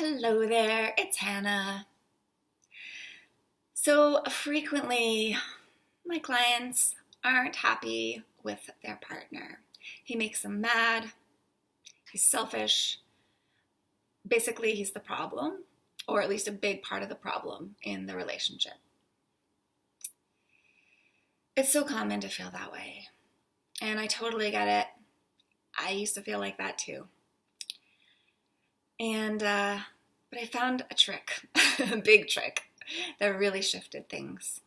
Hello there, it's Hannah. So frequently, my clients aren't happy with their partner. He makes them mad, he's selfish. Basically, he's the problem, or at least a big part of the problem in the relationship. It's so common to feel that way, and I totally get it. I used to feel like that too. But I found a trick, a big trick, that really shifted things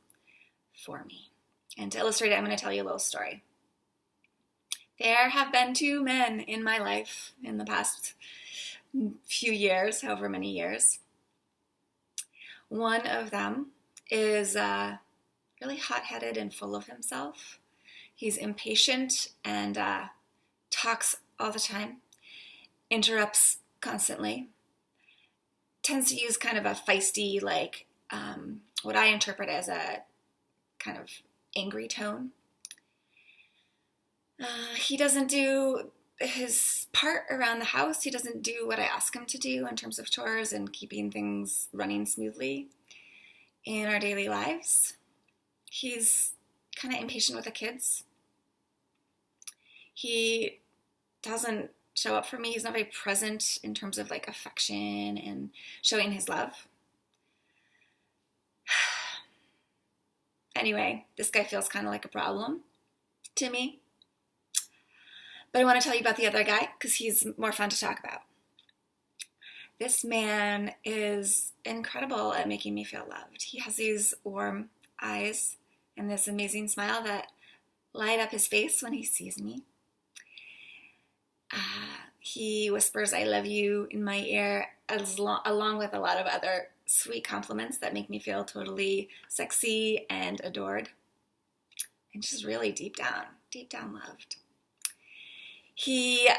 for me. And to illustrate it, I'm going to tell you a little story. There have been two men in my life in the past few years, however many years. One of them is really hot-headed and full of himself. He's impatient and talks all the time, interrupts constantly, tends to use kind of a feisty, what I interpret as a kind of angry tone. He doesn't do his part around the house. He doesn't do what I ask him to do in terms of chores and keeping things running smoothly in our daily lives. He's kind of impatient with the kids. He doesn't show up for me. He's not very present in terms of like affection and showing his love. Anyway, this guy feels kind of like a problem to me. But I want to tell you about the other guy because he's more fun to talk about. This man is incredible at making me feel loved. He has these warm eyes and this amazing smile that light up his face when he sees me. He whispers, "I love you" in my ear, along with a lot of other sweet compliments that make me feel totally sexy and adored. And just really deep down loved. He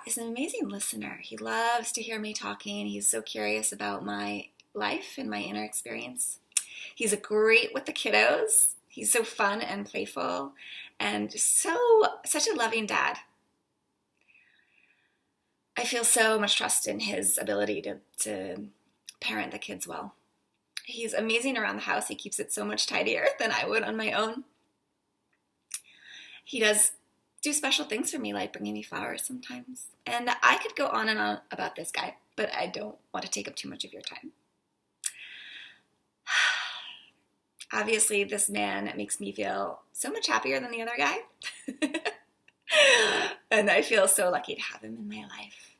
is an amazing listener. He loves to hear me talking. He's so curious about my life and my inner experience. He's great with the kiddos. He's so fun and playful and such a loving dad. I feel so much trust in his ability to parent the kids well. He's amazing around the house. He keeps it so much tidier than I would on my own. He does do special things for me, like bringing me flowers sometimes. And I could go on and on about this guy, but I don't want to take up too much of your time. Obviously, this man makes me feel so much happier than the other guy. And I feel so lucky to have him in my life.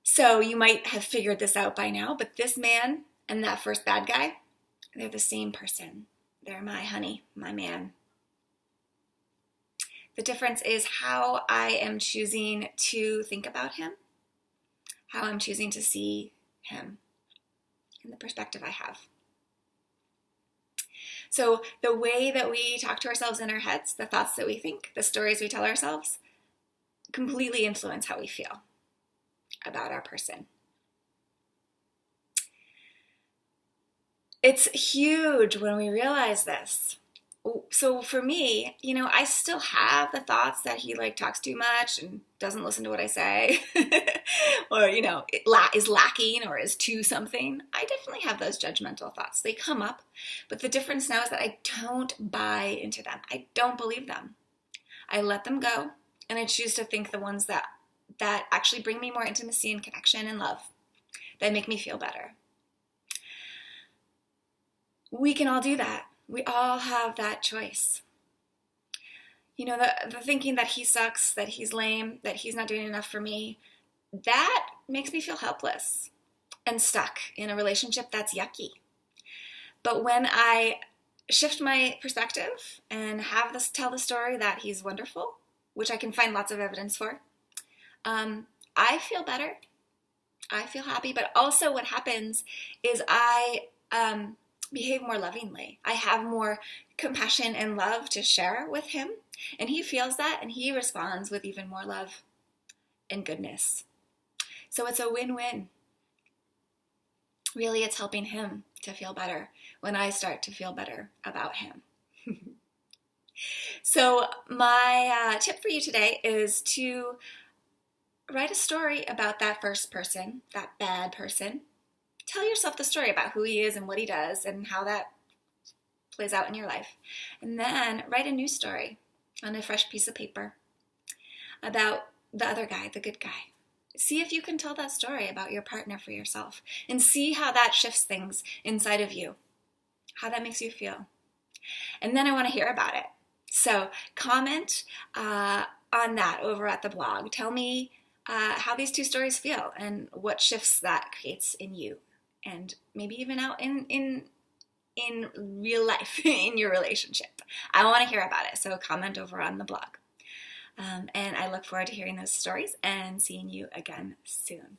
So you might have figured this out by now, but this man and that first bad guy, they're the same person. They're my honey, my man. The difference is how I am choosing to think about him, how I'm choosing to see him, and the perspective I have. So the way that we talk to ourselves in our heads, the thoughts that we think, the stories we tell ourselves, completely influence how we feel about our person. It's huge when we realize this. So for me, I still have the thoughts that he talks too much and doesn't listen to what I say or, is lacking or is too something. I definitely have those judgmental thoughts. They come up, but the difference now is that I don't buy into them. I don't believe them. I let them go and I choose to think the ones that actually bring me more intimacy and connection and love, that make me feel better. We can all do that. We all have that choice. The thinking that he sucks, that he's lame, that he's not doing enough for me, that makes me feel helpless and stuck in a relationship that's yucky. But when I shift my perspective and tell the story that he's wonderful, which I can find lots of evidence for, I feel better. I feel happy. But also what happens is I behave more lovingly. I have more compassion and love to share with him, and he feels that and he responds with even more love and goodness. So it's a win-win. Really, it's helping him to feel better when I start to feel better about him. So my tip for you today is to write a story about that first person, that bad person. Tell yourself the story about who he is and what he does and how that plays out in your life. And then write a new story on a fresh piece of paper about the other guy, the good guy. See if you can tell that story about your partner for yourself and see how that shifts things inside of you, how that makes you feel. And then I want to hear about it. So comment on that over at the blog. Tell me how these two stories feel and what shifts that creates in you, and maybe even out in real life in your relationship. I want to hear about it, so comment over on the blog. And I look forward to hearing those stories and seeing you again soon.